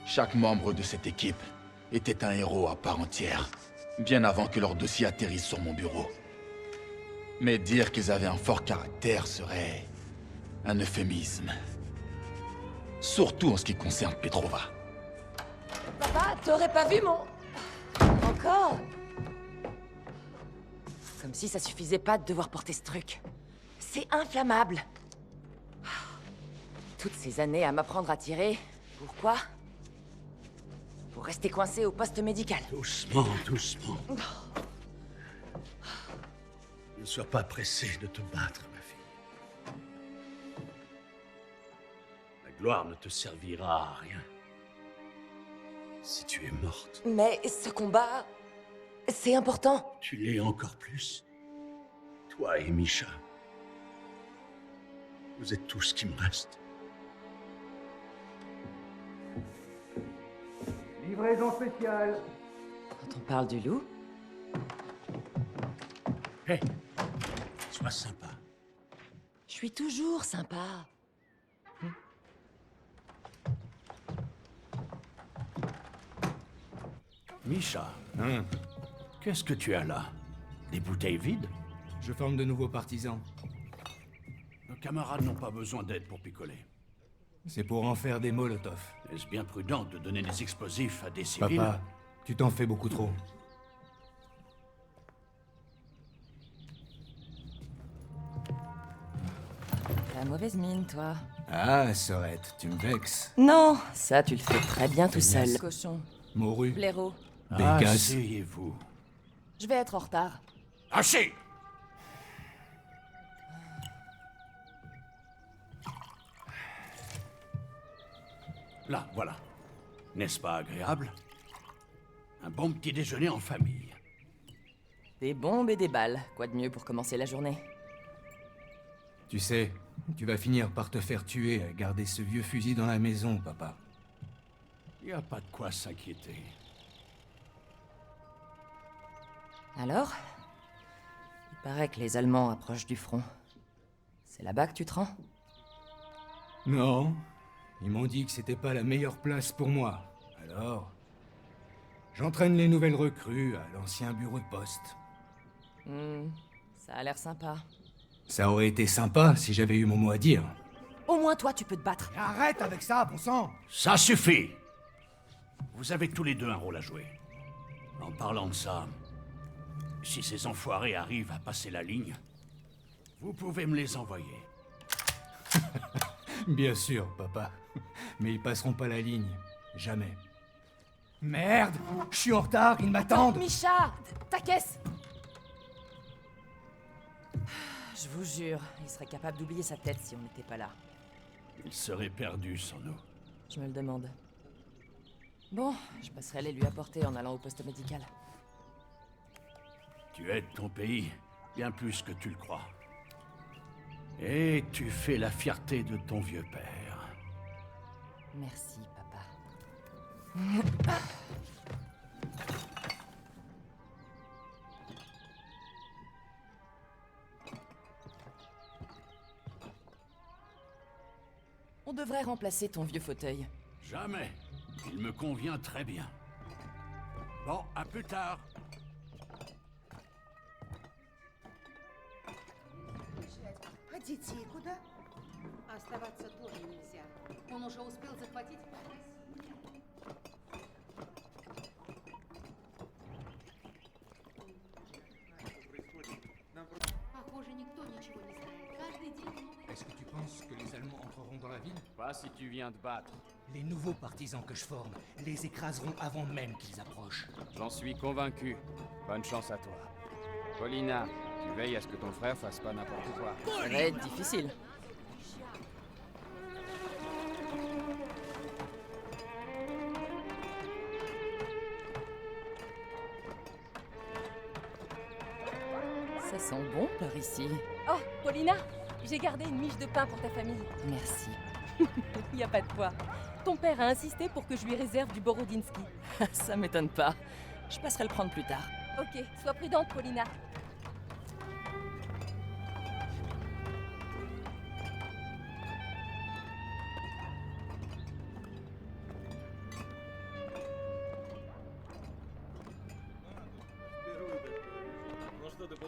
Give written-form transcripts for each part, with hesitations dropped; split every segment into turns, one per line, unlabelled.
Chaque membre de cette équipe était un héros à part entière, bien avant que leur dossier atterrisse sur mon bureau. Mais dire qu'ils avaient un fort caractère serait un euphémisme. Surtout en ce qui concerne Petrova.
Papa, t'aurais pas vu mon... Encore? Comme si ça suffisait pas de devoir porter ce truc. C'est inflammable. Toutes ces années à m'apprendre à tirer, pourquoi? Pour rester coincé au poste médical.
Doucement, doucement. Ne sois pas pressée de te battre, ma fille. La gloire ne te servira à rien si tu es morte.
Mais ce combat... c'est important.
Tu l'es encore plus. Toi et Misha. Vous êtes tout ce qui me reste.
Livraison spéciale.
Quand on parle du loup...
Hé, sois sympa.
Je suis toujours sympa.
Misha, qu'est-ce que tu as là? Des bouteilles vides?
Je forme de nouveaux partisans.
Nos camarades n'ont pas besoin d'aide pour picoler.
C'est pour en faire des molotovs.
Est-ce bien prudent de donner des explosifs à des civils?
Papa, tu t'en fais beaucoup trop.
T'as mauvaise mine, toi.
Ah, Sorette, tu me vexes.
Non, ça tu le fais très bien tout seul.
Feignasse.
Cochon,
Morue,
blaireau.
bécasse.
Asseyez-vous.
Je vais être en retard.
Assez! Là, voilà. N'est-ce pas agréable? Un bon petit déjeuner en famille.
Des bombes et des balles. Quoi de mieux pour commencer la journée?
Tu sais, tu vas finir par te faire tuer à garder ce vieux fusil dans la maison, papa.
Y a pas de quoi s'inquiéter.
Alors? Il paraît que les Allemands approchent du front. C'est là-bas que tu te rends?
Non, ils m'ont dit que c'était pas la meilleure place pour moi. Alors, j'entraîne les nouvelles recrues à l'ancien bureau de poste.
Ça a l'air sympa.
Ça aurait été sympa si j'avais eu mon mot à dire.
Au moins toi, tu peux te battre.
Arrête avec ça, bon sang!
Ça suffit! Vous avez tous les deux un rôle à jouer. En parlant de ça, si ces enfoirés arrivent à passer la ligne, vous pouvez me les envoyer.
Bien sûr, papa. Mais ils passeront pas la ligne. Jamais. Merde! Je suis en retard, ils m'attendent!
Misha! Ta caisse! Je vous jure, il serait capable d'oublier sa tête si on n'était pas là.
Il serait perdu sans nous.
Je me le demande. Bon, je passerai les lui apporter en allant au poste médical.
Tu aides ton pays bien plus que tu le crois. Et tu fais la fierté de ton vieux père.
Merci, papa. On devrait remplacer ton vieux fauteuil.
Jamais. Il me convient très bien. Bon, à plus tard.
А детей куда? Оставаться тоже нельзя. Он уже успел захватить... Похоже, никто ничего не знает. Каждый день новый...
Est-ce que tu penses que les Allemands entreront dans la ville?
Pas si tu viens de battre.
Les nouveaux partisans que je forme les écraseront avant même qu'ils approchent.
J'en suis convaincu. Bonne chance à toi. Paulina, tu veilles à ce que ton frère fasse pas n'importe quoi.
Ça va être difficile. Ça sent bon par ici.
Oh, Paulina, j'ai gardé une miche de pain pour ta famille.
Merci.
Y a pas de quoi. Ton père a insisté pour que je lui réserve du Borodinsky.
Ça m'étonne pas. Je passerai le prendre plus tard.
Ok, sois prudente, Paulina.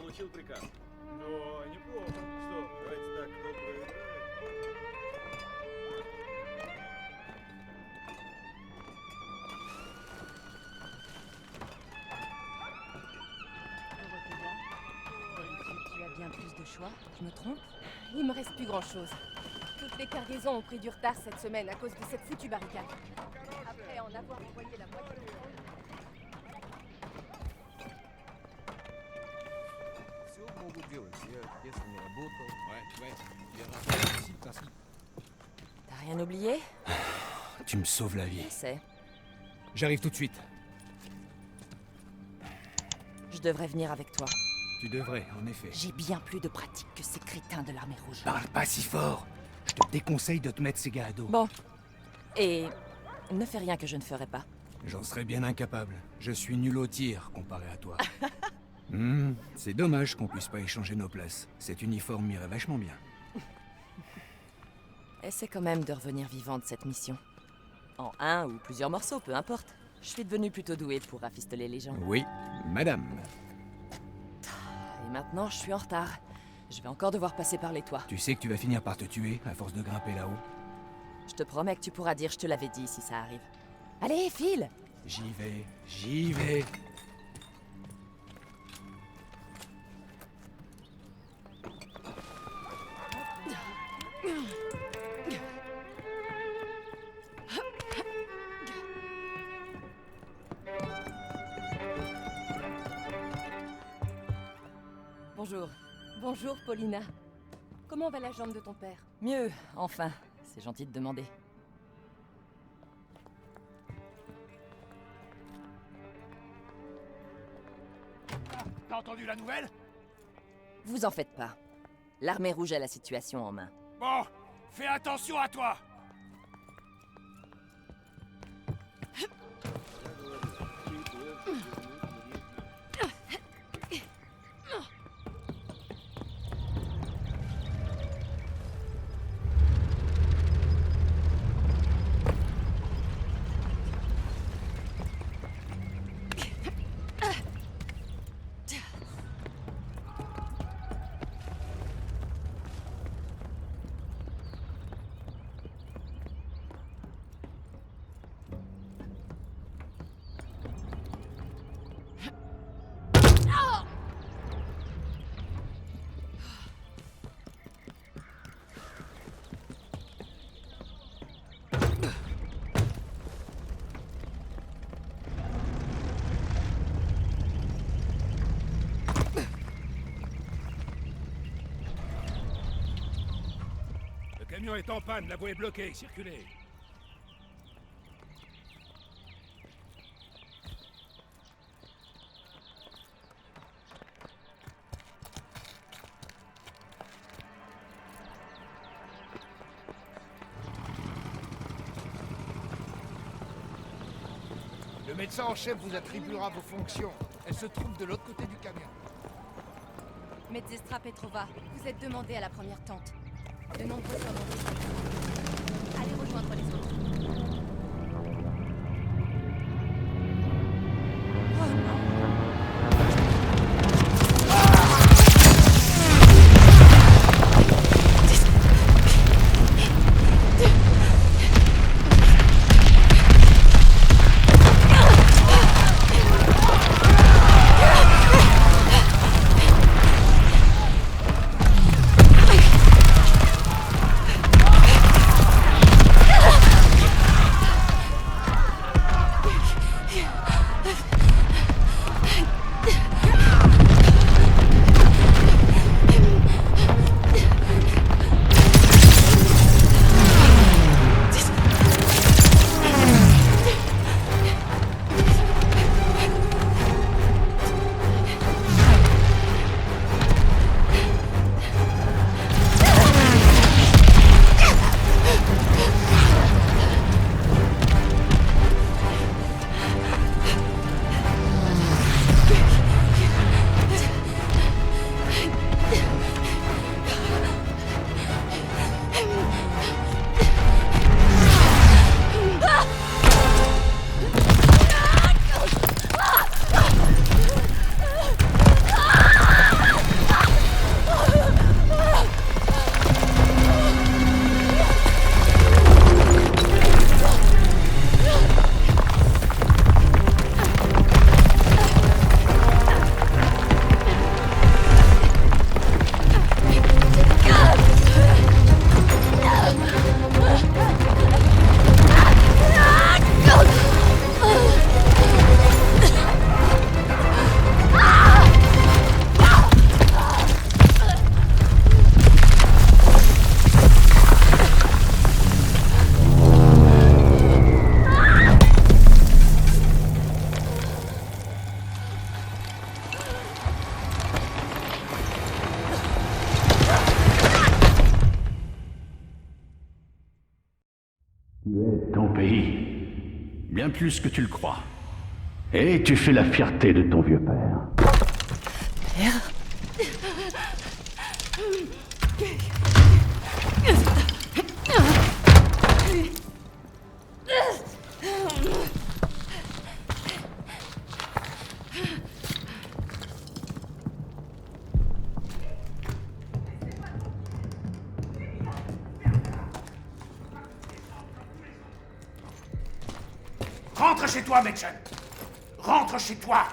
получил приказ. Но неплохо. Что, давайте так, кто проиграет?
Tu as bien plus de choix, je me trompe? Il me reste plus grand-chose. Toutes les cargaisons ont pris du retard cette semaine à cause de cette foutue barricade. Après en avoir envoyé la moitié du front,
Все могут делать. Я, если не работал...
Ouais, il est ici, parce que...
T'as rien oublié?
Tu me sauves la vie.
Je sais.
J'arrive tout de suite.
Je devrais venir avec toi.
Tu devrais, en effet.
J'ai bien plus de pratique que ces crétins de l'armée rouge.
Parle pas si fort. Je te déconseille de te mettre ces gars à dos.
Bon. Et ne fais rien que je ne ferai pas.
J'en serais bien incapable. Je suis nul au tir comparé à toi. C'est dommage qu'on puisse pas échanger nos places. Cet uniforme m'irait vachement bien.
Essaie quand même de revenir vivant de cette mission. En un ou plusieurs morceaux, peu importe. Je suis devenu plutôt doué pour rafistoler les gens.
Oui, madame.
Et maintenant, je suis en retard. Je vais encore devoir passer par les toits.
Tu sais que tu vas finir par te tuer à force de grimper là-haut.
Je te promets que tu pourras dire « je te l'avais dit » si ça arrive. Allez, file!
J'y vais, j'y vais.
Bonjour. Bonjour, Paulina. Comment va la jambe de ton père?
Mieux, enfin. C'est gentil de demander.
T'as entendu la nouvelle?
Vous en faites pas. L'armée rouge a la situation en main.
Bon, fais attention à toi!
Le camion est en panne, la voie est bloquée, circulez.
Le médecin en chef vous attribuera vos fonctions. Elle se trouve de l'autre côté du camion.
Medestra Petrova, vous êtes demandé à la première tente. De nombreux hommes ont été. Allez rejoindre les autres.
pays. Bien plus que tu le crois. Et tu fais la fierté de ton vieux père.
Père?
Rentre chez toi, Mädchen. Rentre chez toi.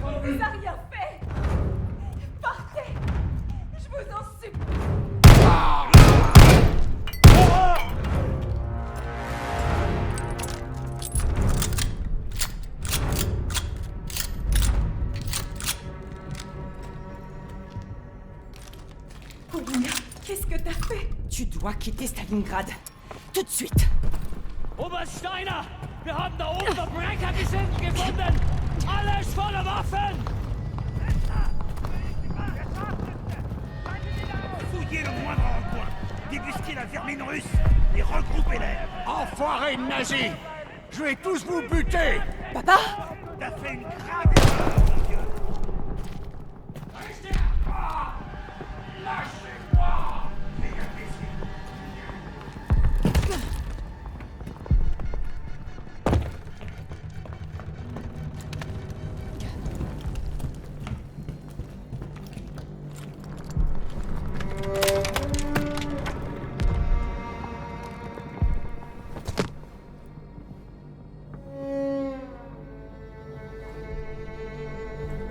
On vous a rien fait. Partez. Je vous en supplie. Paulina, qu'est-ce que t'as fait?
Tu dois quitter Stalingrad. Tout de suite.
Oberst Steiner! Wir haben da oben Verbrechergesindel gefunden! Alles voller Waffen!
Fouillez le moindre recoin. Débusquez la vermine russe et regroupez-les. Enfoirés de nazis! Je vais tous vous buter!
Papa?
T'as fait une grave erreur, mon Dieu! Restez là! Lâchez-moi!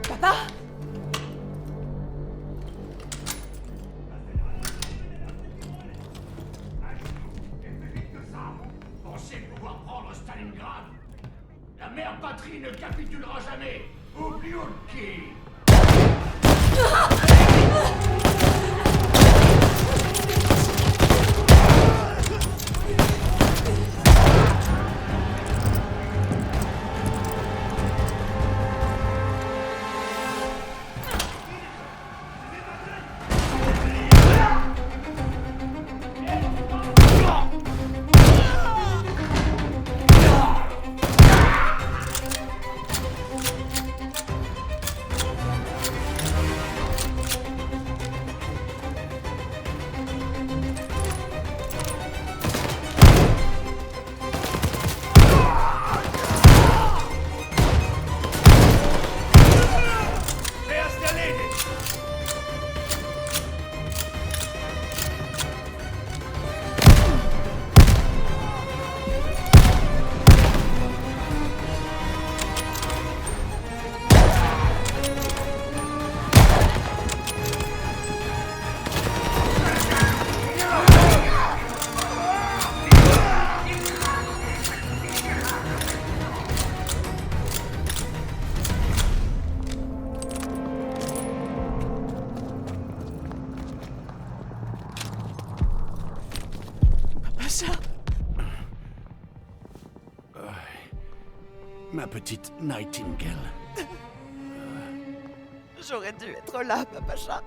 Papa?
Pensez pouvoir prendre Stalingrad? La mère patrie ne capitulera jamais. Oubliouki! Ma petite Nightingale.
J'aurais dû être là, Papacha.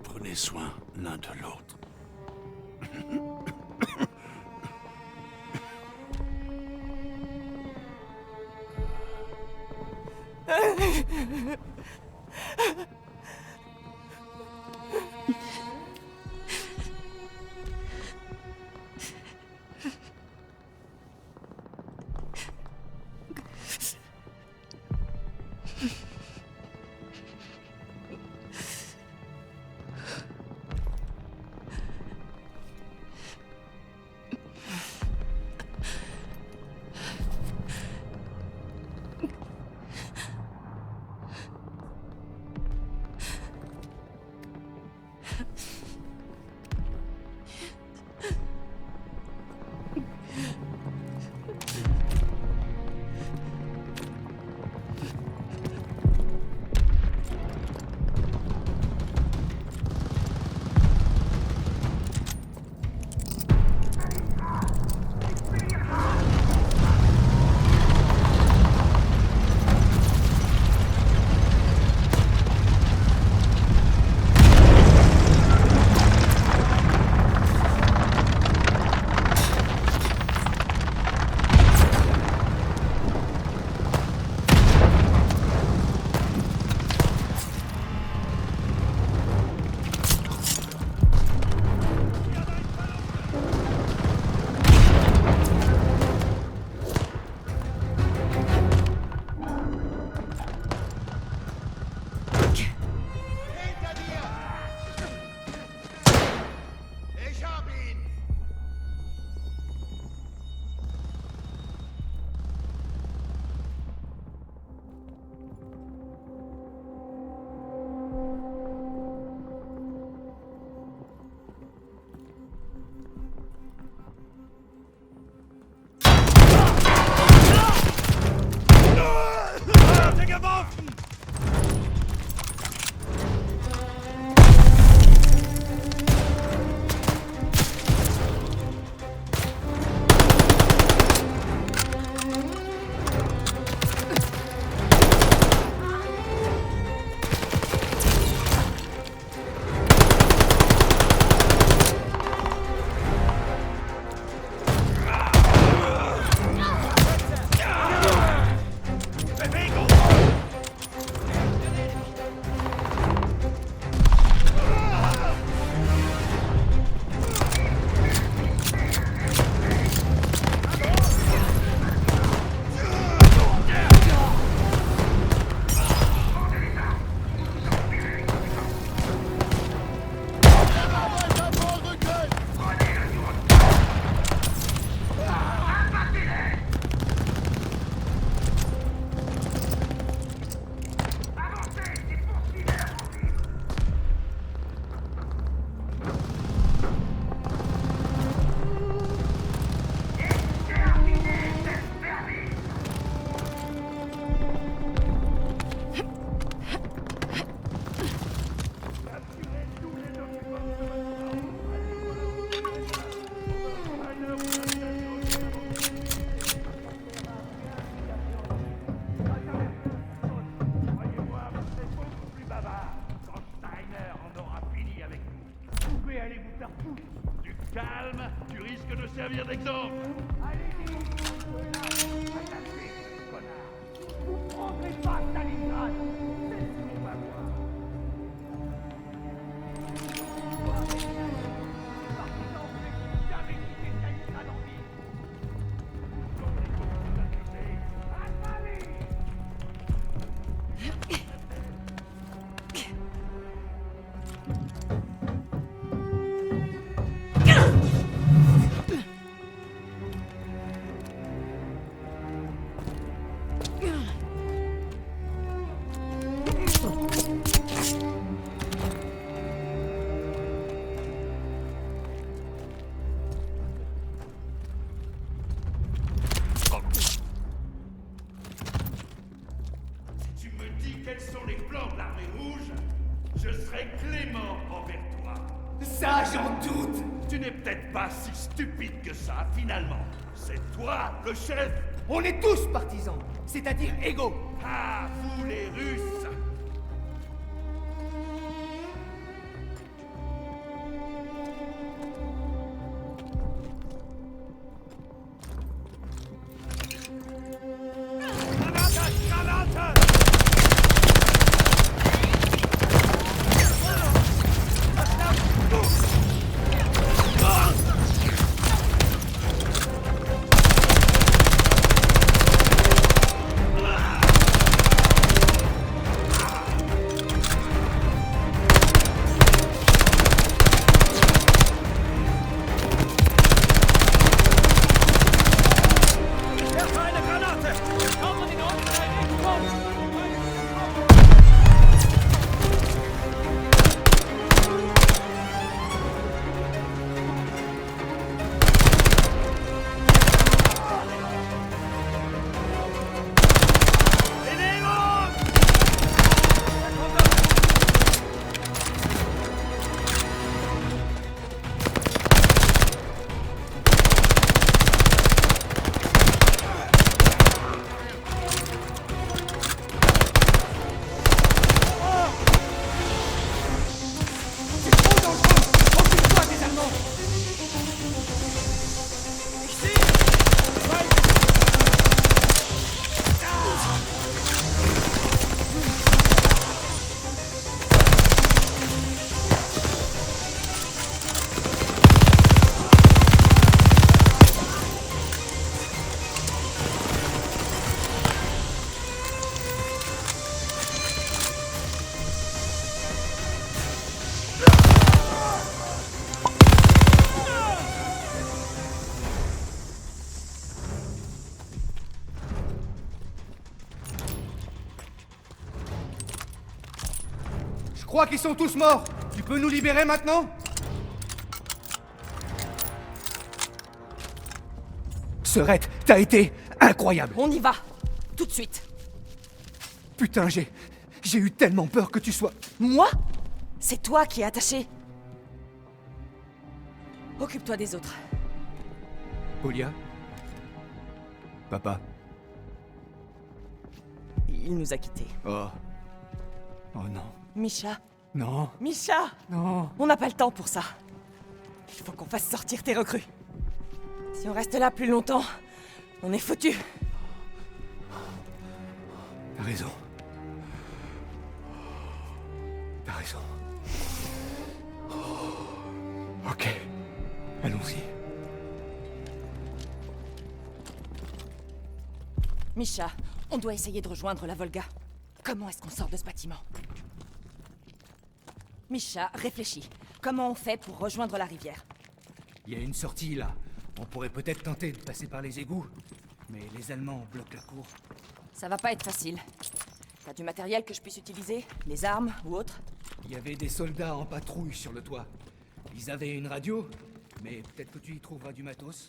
Prenez soin l'un de l'autre.
servir d'exemple.
Vous prendrez pas Stalingrad. Laissez-moi voir. Jamais quitté Stalingrad en vie.
Si tu me dis quels sont les plans de l'armée rouge, je serai clément envers toi.
Ça, j'en doute.
Tu n'es peut-être pas si stupide que ça, finalement. C'est toi, le chef.
On est tous partisans, c'est-à-dire égaux.
Ah, vous les Russes.
Je crois qu'ils sont tous morts. Tu peux nous libérer maintenant? Serette, t'as été incroyable.
On y va. Tout de suite.
Putain, j'ai eu tellement peur que tu sois...
Moi? C'est toi qui es attaché. Occupe-toi des autres.
Olia? Papa?
Il nous a quittés.
Oh. Oh non.
Misha?
Non.
Misha!
Non.
On n'a pas le temps pour ça. Il faut qu'on fasse sortir tes recrues. Si on reste là plus longtemps, on est foutus.
T'as raison. T'as raison. Ok. Allons-y.
Misha, on doit essayer de rejoindre la Volga. Comment est-ce qu'on sort de ce bâtiment? Misha, réfléchis. Comment on fait pour rejoindre la rivière?
Il y a une sortie là. On pourrait peut-être tenter de passer par les égouts. Mais les Allemands bloquent la cour.
Ça va pas être facile. T'as du matériel que je puisse utiliser? Des armes ou autre?
Il y avait des soldats en patrouille sur le toit. Ils avaient une radio, mais peut-être que tu y trouveras du matos.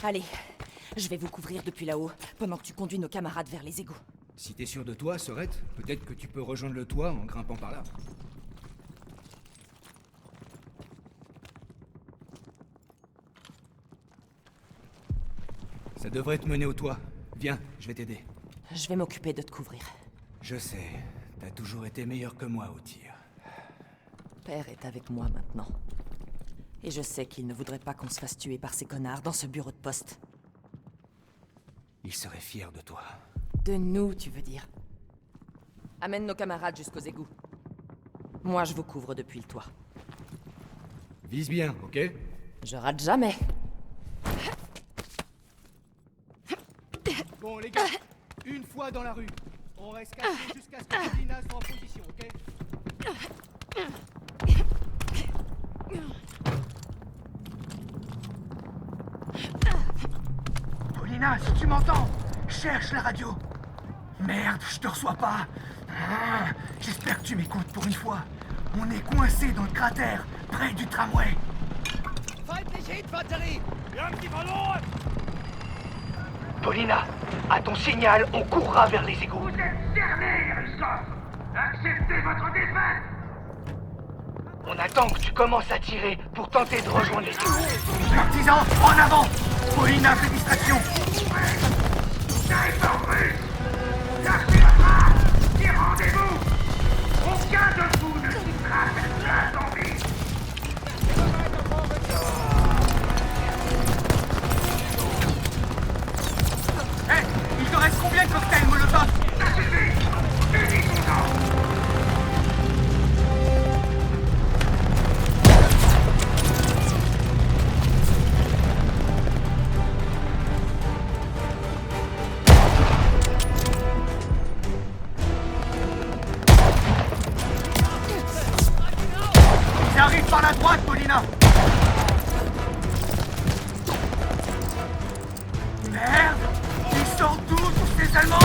Allez, je vais vous couvrir depuis là-haut, pendant que tu conduis nos camarades vers les égouts.
Si t'es sûr de toi, Sorette, peut-être que tu peux rejoindre le toit en grimpant par là. Ça devrait te mener au toit. Viens, je vais t'aider.
Je vais m'occuper de te couvrir.
Je sais, t'as toujours été meilleur que moi au tir.
Père est avec moi maintenant. Et je sais qu'il ne voudrait pas qu'on se fasse tuer par ces connards dans ce bureau de poste.
Il serait fier de toi.
De nous, tu veux dire? Amène nos camarades jusqu'aux égouts. Moi, je vous couvre depuis le toit.
Vise bien, ok?
Je rate jamais.
Bon, les gars, une fois dans la rue, on reste caché jusqu'à ce que Paulina soit en position, ok?
Paulina, si tu m'entends, cherche la radio. Merde, je te reçois pas. J'espère que tu m'écoutes pour une fois. On est coincé dans le cratère, près du tramway.
Feindliche Infanterie! Wir haben sie verloren!
Paulina, à ton signal, on courra vers les égouts.
Vous êtes cernés, Yaroslav! Acceptez votre défaite!
On attend que tu commences à tirer pour tenter de rejoindre les égouts. Partisans, en avant! Paulina fait distraction.
Sniper russe! Lâchez la frappe! Et rendez-vous! Aucun de vous ne quittera cette place en vie!
Hé, il te reste combien de cocktails Molotov?
Ça suffit! Finissons-en!
Ils arrivent par la droite, Paulina. Merde! Ils sortent d'où, tous ces Allemands?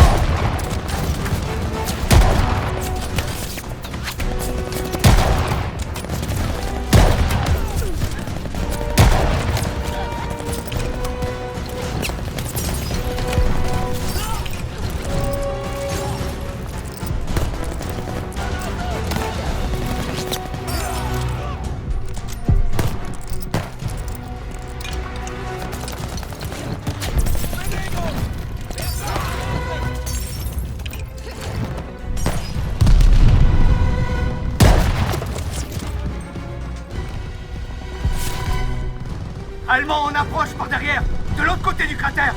Allemands, on approche par derrière, de l'autre côté du cratère.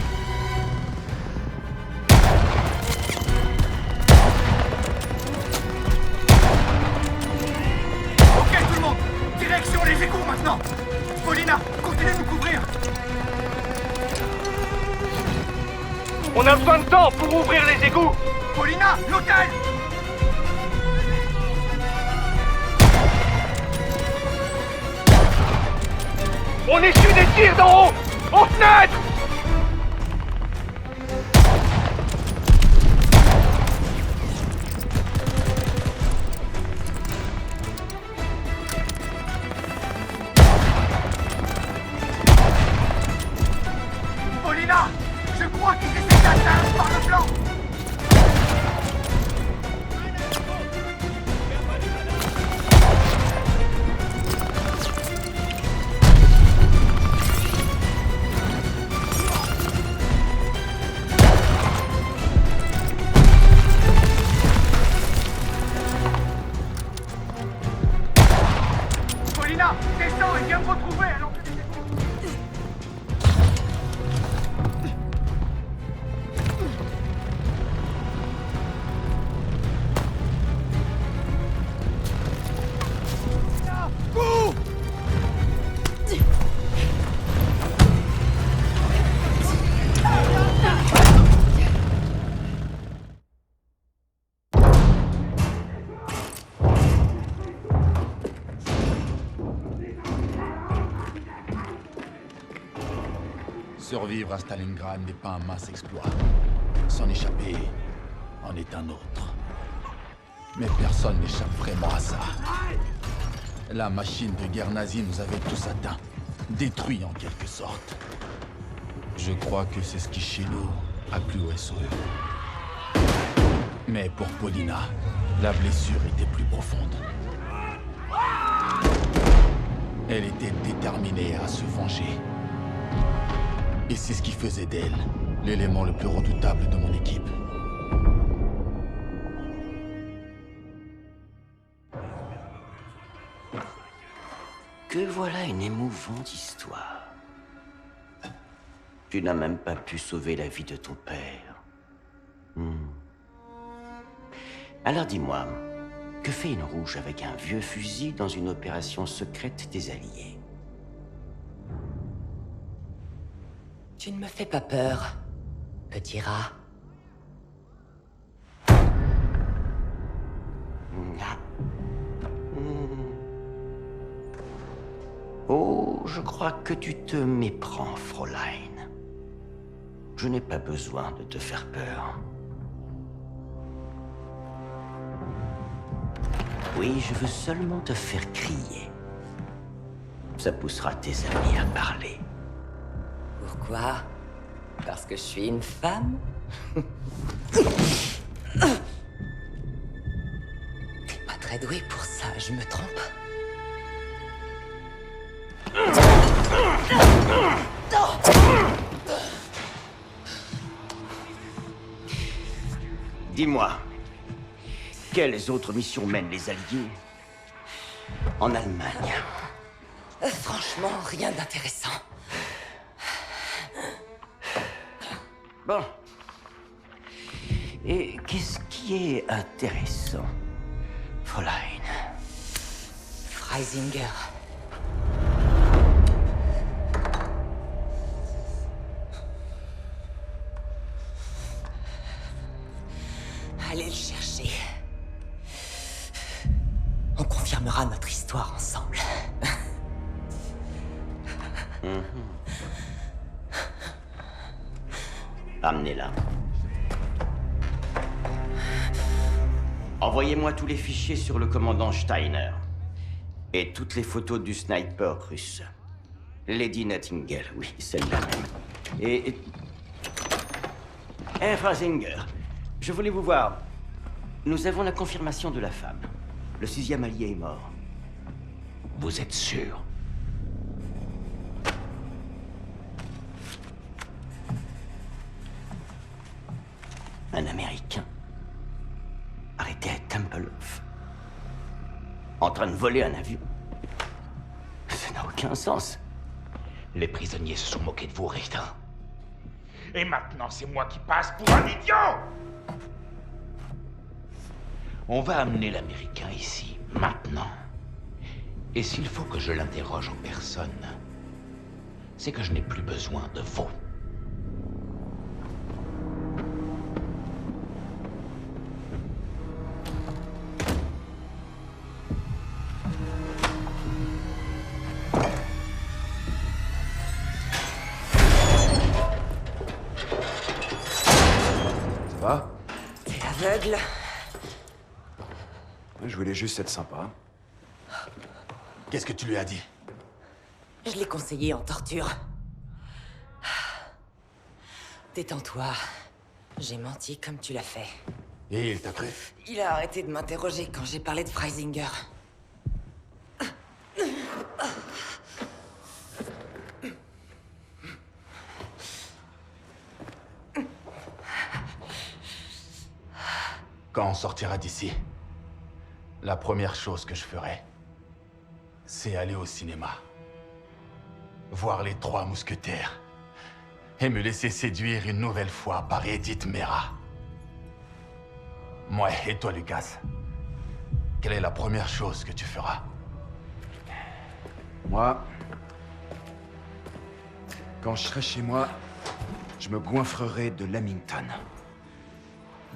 Ok tout le monde, direction les égouts maintenant. Paulina, continue de nous couvrir. On a besoin de temps pour ouvrir les égouts. Paulina, l'hôtel. On essuie des tirs d'en haut! Aux fenêtres! Paulina! Je crois qu'ils essaient d'atteindre par le flanc! Paulina, descends et viens me retrouver à l'entrée des égouts. Cours!
Survivre à Stalingrad n'est pas un mince exploit. S'en échapper en est un autre. Mais personne n'échappe vraiment à ça. La machine de guerre nazie nous avait tous atteints, détruits en quelque sorte. Je crois que c'est ce qui, chez nous, a plu au SOE. Mais pour Paulina, la blessure était plus profonde. Elle était déterminée à se venger. Et c'est ce qui faisait d'elle l'élément le plus redoutable de mon équipe.
Que voilà une émouvante histoire. Tu n'as même pas pu sauver la vie de ton père. Alors dis-moi, que fait une rouge avec un vieux fusil dans une opération secrète des Alliés?
Tu ne me fais pas peur, petit rat.
Oh, je crois que tu te méprends, Fräulein. Je n'ai pas besoin de te faire peur. Oui, je veux seulement te faire crier. Ça poussera tes amis à parler.
Pourquoi? Parce que je suis une femme? T'es pas très doué pour ça, je me trompe?
Dis-moi, quelles autres missions mènent les Alliés en Allemagne?
Franchement, rien d'intéressant.
Bon. Et qu'est-ce qui est intéressant, Fräulein?
Freisinger. Allez le chercher. On confirmera notre histoire ensemble.
Amenez-la. Envoyez-moi tous les fichiers sur le commandant Steiner. Et toutes les photos du sniper russe. Lady Nightingale, oui, celle-là même. Et... Freisinger, je voulais vous voir. Nous avons la confirmation de la femme. Le 6e allié est mort. Vous êtes sûr? Un Américain arrêté à Tempelhof, en train de voler un avion. Ça n'a aucun sens.
Les prisonniers se sont moqués de vous, Richter. Et maintenant, c'est moi qui passe pour un idiot! On va amener l'Américain ici, maintenant. Et s'il faut que je l'interroge en personne, c'est que je n'ai plus besoin de vous.
Ça va?
T'es aveugle?
Je voulais juste être sympa.
Qu'est-ce que tu lui as dit?
Je l'ai conseillé en torture. Détends-toi. J'ai menti comme tu l'as fait.
Et il t'a cru?
Il a arrêté de m'interroger quand j'ai parlé de Freisinger.
Quand on sortira d'ici, la première chose que je ferai, c'est aller au cinéma. Voir les 3 mousquetaires. Et me laisser séduire une nouvelle fois par Edith Mera. Moi et toi, Lucas, quelle est la première chose que tu feras?
Moi, quand je serai chez moi, je me goinfrerai de Lamington.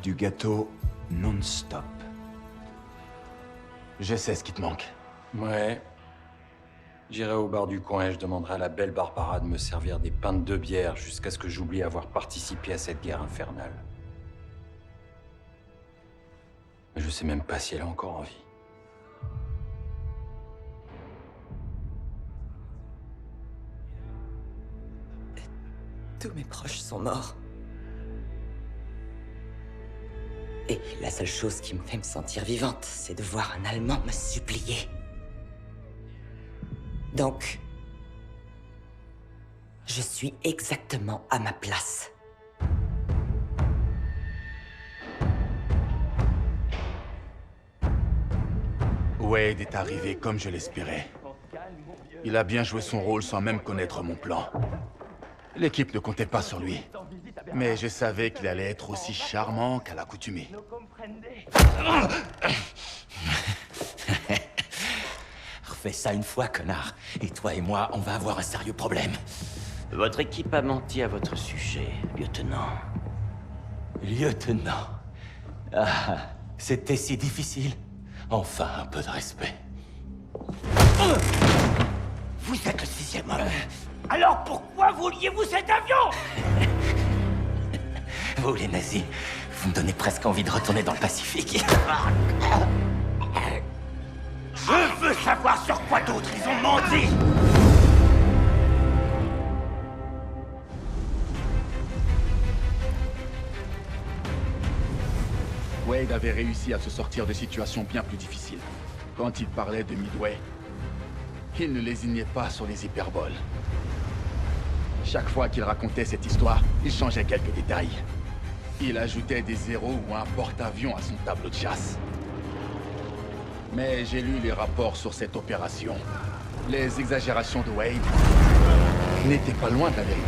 Du gâteau non-stop.
Je sais ce qui te manque.
Ouais. J'irai au bar du coin et je demanderai à la belle Barbara de me servir des pintes de bière jusqu'à ce que j'oublie avoir participé à cette guerre infernale. Je sais même pas si elle est encore en vie.
Tous mes proches sont morts. Et la seule chose qui me fait me sentir vivante, c'est de voir un Allemand me supplier. Donc, je suis exactement à ma place.
Wade est arrivé comme je l'espérais. Il a bien joué son rôle sans même connaître mon plan. L'équipe ne comptait pas sur lui. Mais je savais qu'il allait être aussi charmant qu'à l'accoutumée.
Refais ça une fois, connard. Et toi et moi, on va avoir un sérieux problème.
Votre équipe a menti à votre sujet, lieutenant.
Lieutenant. Ah, c'était si difficile. Enfin, un peu de respect. Vous êtes le 6e homme.
Alors pourquoi vouliez-vous cet avion?
Vous, les nazis, vous me donnez presque envie de retourner dans le Pacifique.
Je veux savoir sur quoi d'autre ils ont menti.
Wade avait réussi à se sortir de situations bien plus difficiles. Quand il parlait de Midway, il ne lésignait pas sur les hyperboles. Chaque fois qu'il racontait cette histoire, il changeait quelques détails. Il ajoutait des zéros ou un porte-avions à son tableau de chasse. Mais j'ai lu les rapports sur cette opération. Les exagérations de Wade n'étaient pas loin de la vérité.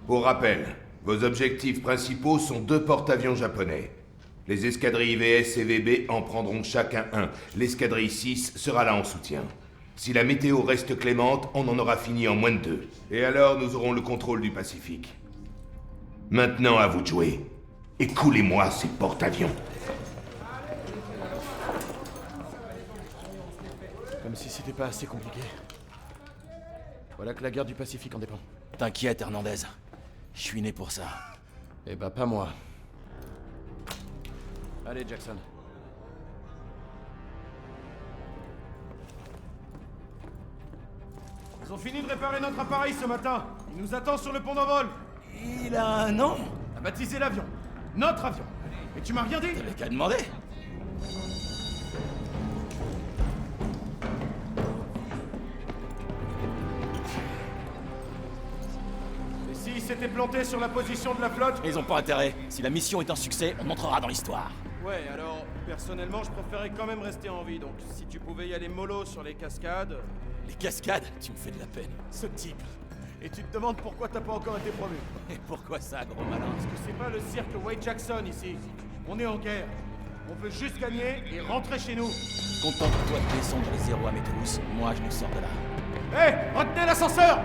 Pour rappel, vos objectifs principaux sont 2 porte-avions japonais. Les escadrilles VS et VB en prendront chacun un. L'escadrille 6 sera là en soutien. Si la météo reste clémente, on en aura fini en moins de 2. Et alors, nous aurons le contrôle du Pacifique. Maintenant, à vous de jouer. Et coulez-moi ces porte-avions.
Comme si c'était pas assez compliqué. Voilà que la guerre du Pacifique en dépend.
T'inquiète, Hernandez. Je suis né pour ça.
Eh bah, pas moi. Allez, Jackson.
Ils ont fini de réparer notre appareil ce matin. Il nous attend sur le pont d'envol.
Il a un nom?
On a baptisé l'avion. Notre avion. Et tu m'as rien dit?
T'avais qu'à demander.
Et s'ils s'étaient plantés sur la position de la flotte?
Ils ont pas intérêt. Si la mission est un succès, on entrera dans l'histoire.
Ouais, alors, personnellement, je préférais quand même rester en vie, donc si tu pouvais y aller mollo sur les cascades...
Les cascades? Tu me fais de la peine.
Ce type. Et tu te demandes pourquoi t'as pas encore été promu.
Et pourquoi ça, gros malin?
Parce que c'est pas le cirque Wade Jackson ici. On est en guerre. On veut juste gagner et rentrer chez nous.
Contente-toi de descendre les zéros à mes trousses. Moi, je nous sors de là.
Hé, retenez l'ascenseur!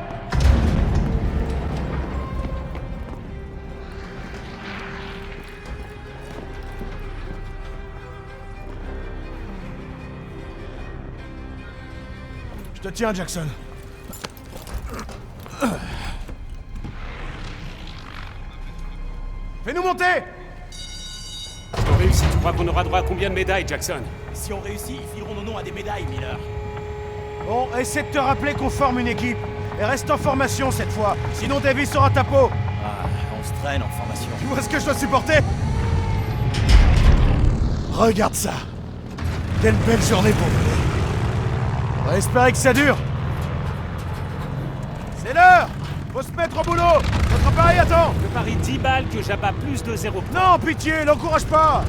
Je te tiens, Jackson. Fais-nous monter!
Si on réussit, tu crois qu'on aura droit à combien de médailles, Jackson?
Si on réussit, ils fileront nos noms à des médailles, Miller.
Bon, essaie de te rappeler qu'on forme une équipe. Et reste en formation cette fois, sinon Davis aura ta peau.
Ah, on se traîne en formation.
Tu vois ce que je dois supporter? Regarde ça. Quelle belle journée pour nous. On va espérer que ça dure. C'est l'heure! Faut se mettre au boulot! Votre appareil attend!
Je parie 10 balles que j'abats plus de 0 points.
Non, pitié, l'encourage pas!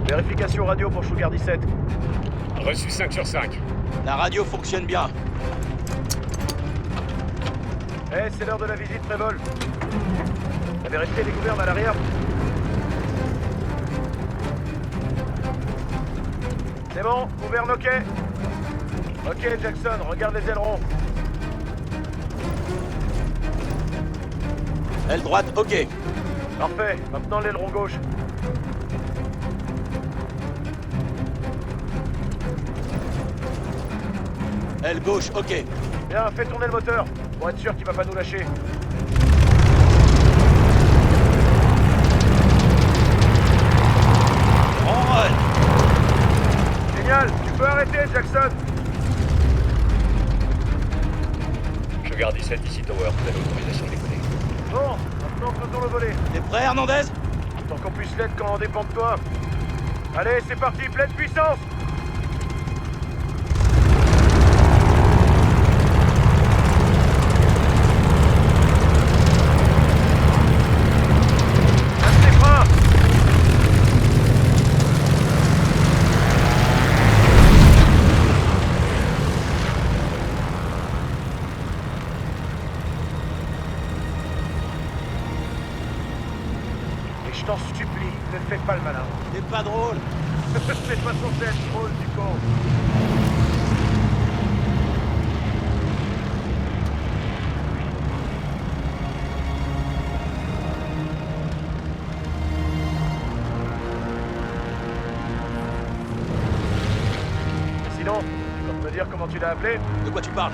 Vérification radio pour Sugar 17.
Reçu 5 sur 5.
La radio fonctionne bien.
Eh, c'est l'heure de la visite Prévol. La vérité des gouvernes à l'arrière. C'est bon, gouverne ok. Ok, Jackson, regarde les ailerons.
Aile droite, ok.
Parfait, maintenant l'aileron gauche.
Aile gauche, ok.
Bien, fais tourner le moteur, pour être sûr qu'il va pas nous lâcher.
On run.
Génial, tu peux arrêter, Jackson. Je garde 17 ici, Tower, vous avez l'autorisation de décoller. Bon, maintenant faisons le volet.
T'es prêt, Hernandez?
Tant qu'on puisse l'être quand on dépend de toi. Allez, c'est parti, pleine puissance. Je t'en supplie, ne fais pas le malin.
T'es pas drôle.
C'est pas censé être drôle, du con. Sinon, tu peux me dire comment tu l'as appelé?
De quoi tu parles?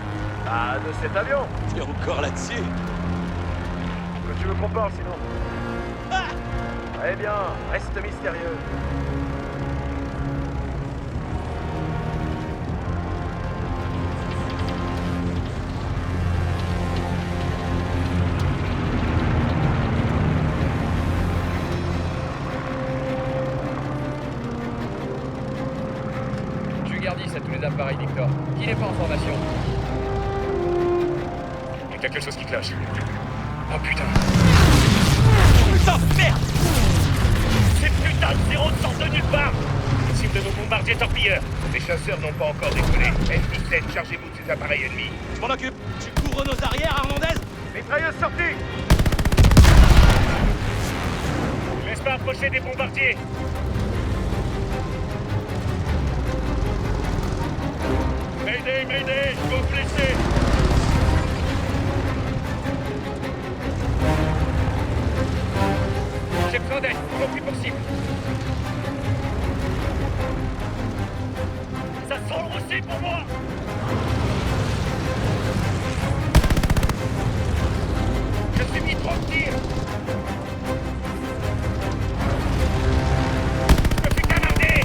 Ah, de cet avion.
Tu es encore là-dessus?
Que tu veux qu'on parle, sinon? Eh bien, reste mystérieux. Tu gardes 10 à tous les appareils, Victor. Qui n'est pas en formation? Il y a quelque chose qui cloche. Oh putain.
Putain, merde! Ces putains de zéros sortent de nulle part! Cible de nos bombardiers torpilleurs!
Les chasseurs n'ont pas encore décollé. F-17, chargez-vous de ces appareils ennemis.
Je m'en occupe. Tu couvres nos arrières, Hernandez?
Mitrailleuse sortie!
Laisse pas approcher des bombardiers! Mayday, Mayday! Je vais vous blesser! J'ai besoin d'aide, le plus possible. Ça sent le rocher pour moi. Je suis mis trop de tir. Je suis canardé.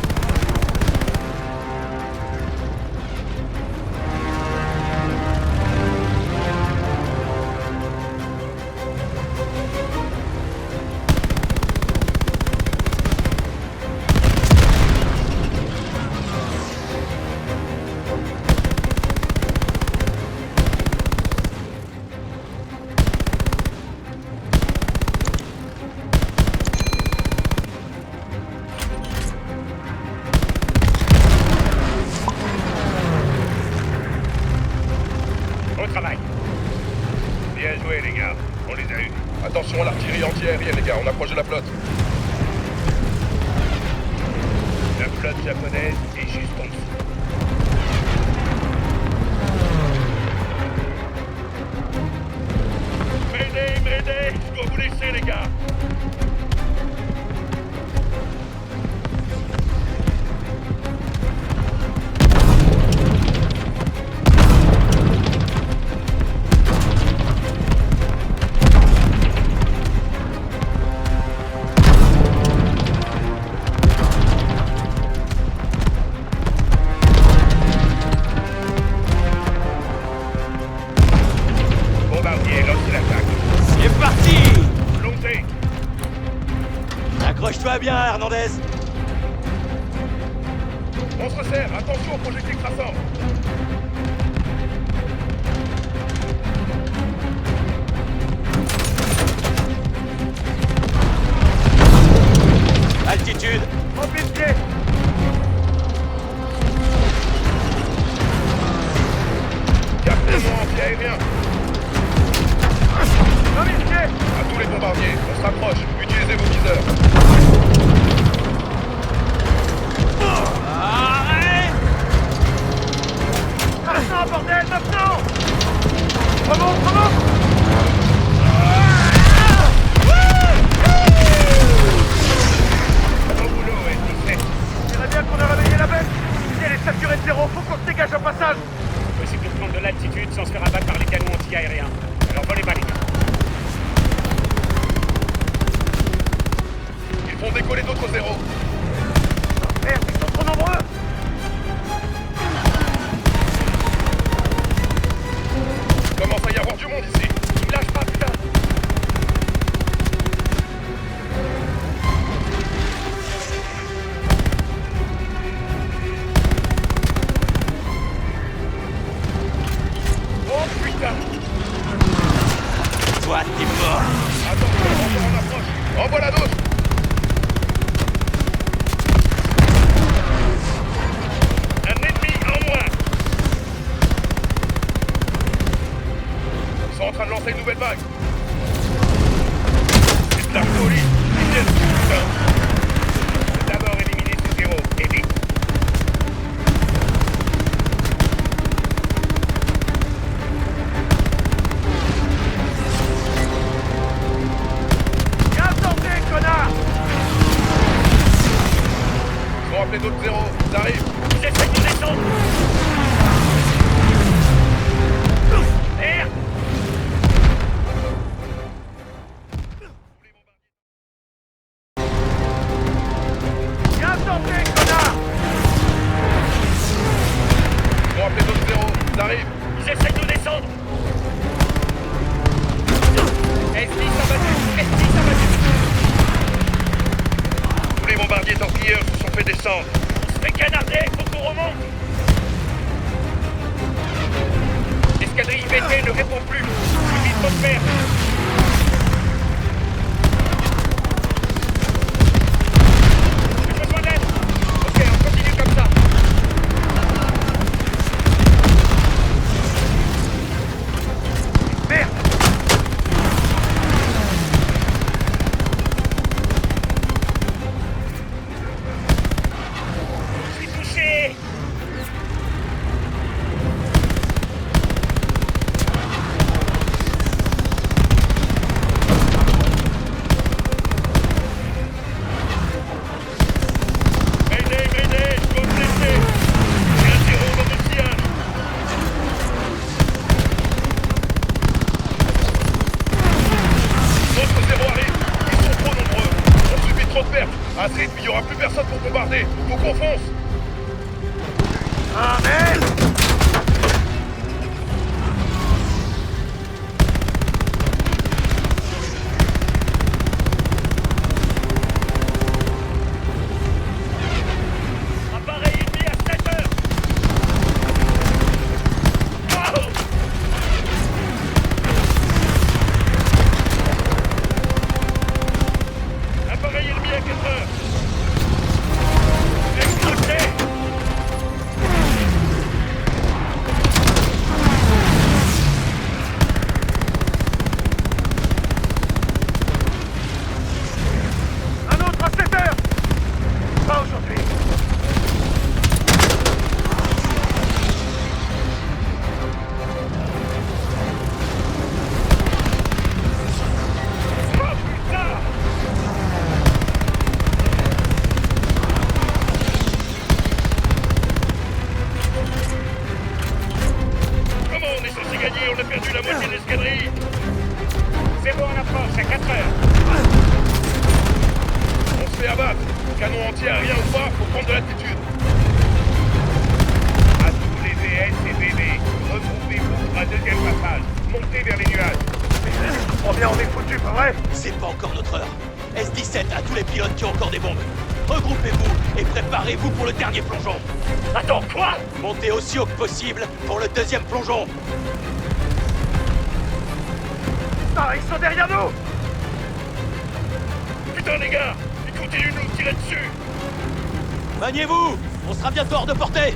Bien joué, les gars. On les a eus. Attention à l'artillerie anti-aérienne, les gars. On approche de la flotte. La flotte japonaise est juste en dessous.
Mayday, Mayday! Je dois vous laisser, les gars!
Bombardier, lancez l'attaque.
C'est parti!
Plongez!
Accroche-toi bien, Hernandez!
On se resserre, attention au projectile traçant.
Altitude!
Mobilier! Captement anti-aérien! Mobilier! À tous les bombardiers, on se rapproche. Utilisez vos viseurs.
Arrête!
Maintenant, bordel, maintenant! Remonte, remonte!
rien. Alors volez pas les gars.
Ils font décoller d'autres zéros. Merde, ils sont trop nombreux. Il commence à y avoir du monde ici.
Ils lâchent pas, putain.
Oh putain.
Toi, t'es mort.
Attention, encore en approche. Envoie la dose.
Un ennemi en moins.
Ils sont en train de lancer une nouvelle vague. C'est de la folie. Ils viennent, putain.
D'abord éliminer ces zéros, et vite.
Attendez, connard. Ils vont appeler d'autres zéros. Ils arrivent.
Ils essaient de descendre. Merde.
Attendez, connard. Ils vont appeler d'autres zéros. Ils arrivent.
Ils essaient de descendre. S10 abattu. S10 abattu.
Tous les bombardiers torpilleurs se sont fait descendre.
On se fait canarder, faut qu'on remonte. L'escadrille VT ne répond plus. Suffit de se faire. J'ai besoin d'aide. Ok, on continue comme ça.
Merde.
Je suis touché.
Mayday, mayday, je peux me blesser. J'ai un zéro dans le sillage. D'autres zéros arrivent. Ils sont trop nombreux. On subit trop de pertes. Assez, il n'y aura plus personne pour bombarder. Faut qu'on fonce. Ah merde.
Appareil ennemi à 7 heures. Wow.
Appareil ennemi à 4 heures.
Explosé.
Un autre à 7 heures. Pas aujourd'hui.
Oh putain.
Comment on est censé gagner? On a perdu la moitié de l'escadrille.
C'est bon, on approche, à 4 heures.
On se fait abattre. Canon entier à rien ou pas, faut prendre de l'attitude.
À tous les VS et BB, regroupez-vous pour un deuxième passage. Montez vers les nuages.
Oh bien, on est foutus, pas vrai?
C'est pas encore notre heure. S-17 à tous les pilotes qui ont encore des bombes. Regroupez-vous et préparez-vous pour le dernier plongeon.
Attends, quoi?
Montez aussi haut que possible pour le deuxième plongeon.
Ah, ils sont derrière nous! Putain, les gars! Ils continuent de nous tirer dessus!
Maniez-vous! On sera bientôt hors de portée!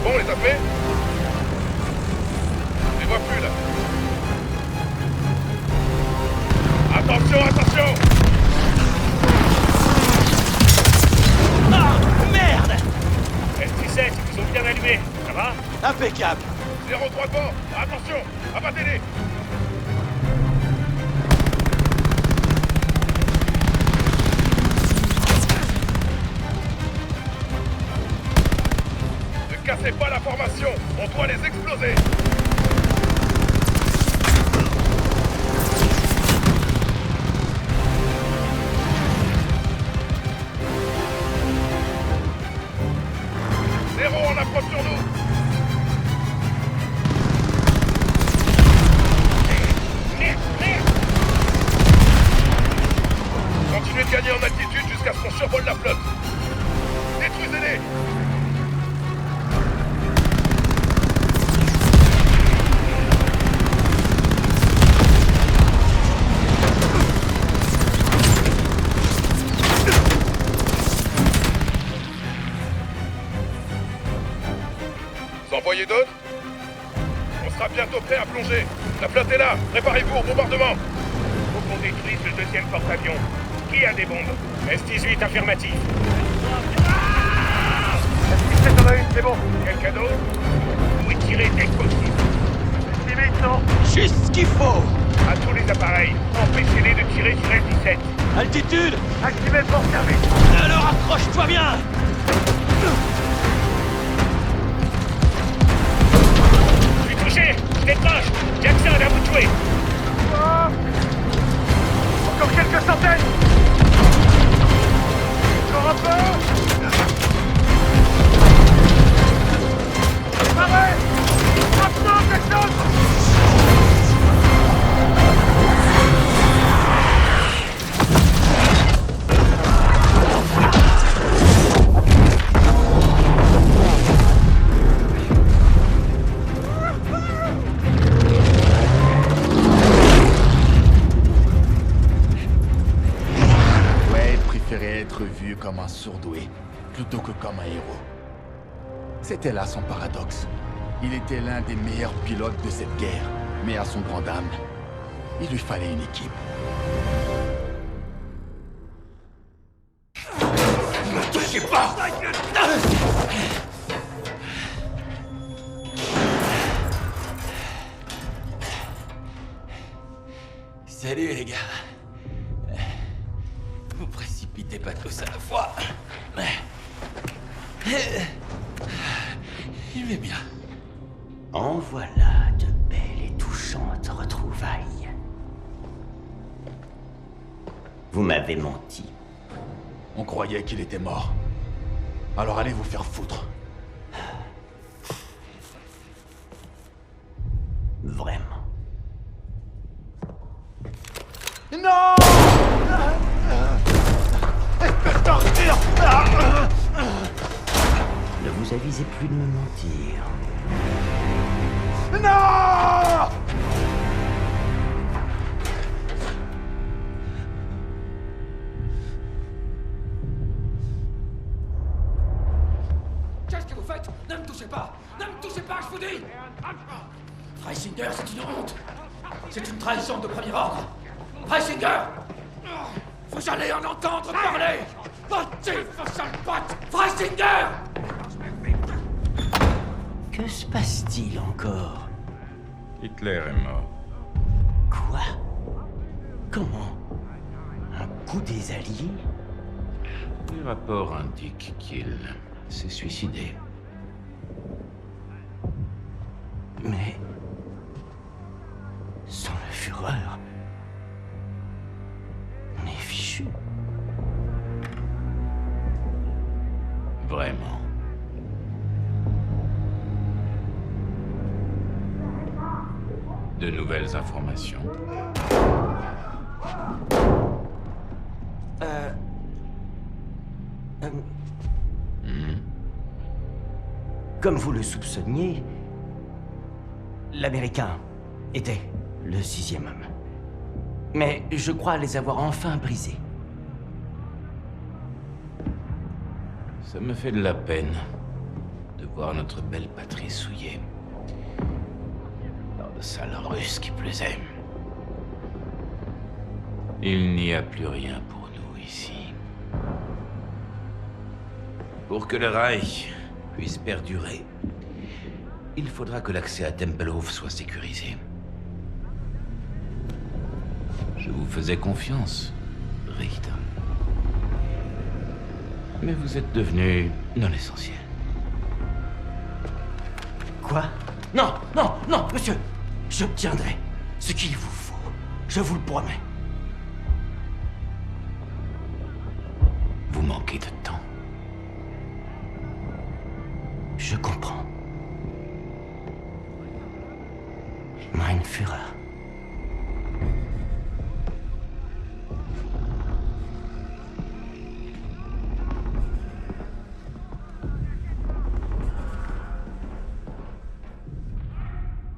Bon, on les a fait? Je les vois plus, là. Attention, attention!
Ah!
Zéro droit devant. Attention, abattez-les. Ne cassez pas la formation, on doit les exploser. Zéro en approche sur nous. Continuez de gagner en altitude jusqu'à ce qu'on survole la flotte. Détruisez-les. Vous en voyez d'autres? On sera bientôt prêt à plonger. La flotte est là. Préparez-vous au bombardement.
Faut qu'on détruise le deuxième porte-avions. Qui a des bombes? S-18 affirmatif.
S-17 en a une, c'est bon.
Quelqu'un d'autre? Vous tirez dès que possible.
S-18, non.
Juste ce qu'il faut.
À tous les appareils, empêchez-les de tirer sur S-17.
Altitude.
Activez le porte-service.
Alors accroche-toi bien.
Je suis touché. Je décroche. Jackson, à vous de jouer.
Encore quelques centaines. Encore un peu. Arrête. Maintenant, Jackson.
Être vu comme un surdoué plutôt que comme un héros. C'était là son paradoxe. Il était l'un des meilleurs pilotes de cette guerre, mais à son grand âme, il lui fallait une équipe.
Ne touchez pas!
Salut les gars. Vous précipitez pas tous à la fois. Il va bien.
En voilà de belles et touchantes retrouvailles. Vous m'avez menti.
On croyait qu'il était mort. Alors allez vous faire foutre.
Vraiment.
Non!
Ne vous avisez plus de me mentir.
Non!
Qu'est-ce que vous faites? Ne me touchez pas! Ne me touchez pas, je vous dis! Freisinger, c'est une honte! C'est une trahison de premier ordre! Freisinger! Vous allez en entendre parler! Motif, sale pote! Freisinger!
Que se passe-t-il encore?
Hitler est mort.
Quoi? Comment? Un coup des Alliés?
Les rapports indiquent qu'il s'est suicidé.
Mais... sans le Führer... on est fichu.
Vraiment. De nouvelles informations?
Comme vous le soupçonniez, l'Américain était le 6e homme. Mais je crois les avoir enfin brisés.
Ça me fait de la peine de voir notre belle patrie souillée. Par de sales Russes qui plus est. Il n'y a plus rien pour nous ici. Pour que le Reich puisse perdurer, il faudra que l'accès à Tempelhof soit sécurisé. Je vous faisais confiance, Richter. Mais vous êtes devenu non essentiel.
Quoi? Non, non, non, monsieur! J'obtiendrai ce qu'il vous faut. Je vous le promets.
Vous manquez de temps.
Je comprends. Mein Führer.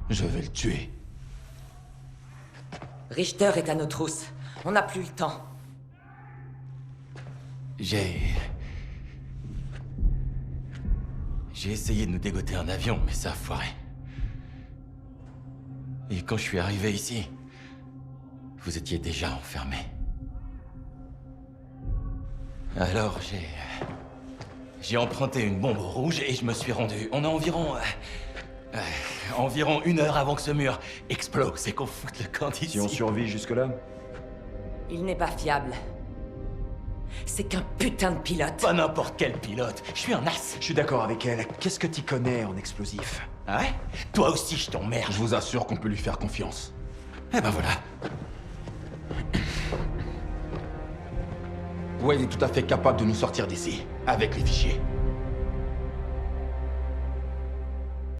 Je vais le tuer.
Richter est à nos trousses. On n'a plus le temps.
J'ai essayé de nous dégoter un avion, mais ça a foiré. Et quand je suis arrivé ici, vous étiez déjà enfermé. Alors j'ai emprunté une bombe rouge et je me suis rendu. On a environ 1 heure avant que ce mur explose et qu'on foute le camp d'ici.
Si on survit jusque-là?
Il n'est pas fiable. C'est qu'un putain de pilote.
Pas n'importe quel pilote. Je suis un as.
Je suis d'accord avec elle. Qu'est-ce que t'y connais en explosifs?
Ah ouais? Toi aussi, je t'emmerde.
Je vous assure qu'on peut lui faire confiance.
Eh ben voilà.
Wade est tout à fait capable de nous sortir d'ici, avec les fichiers.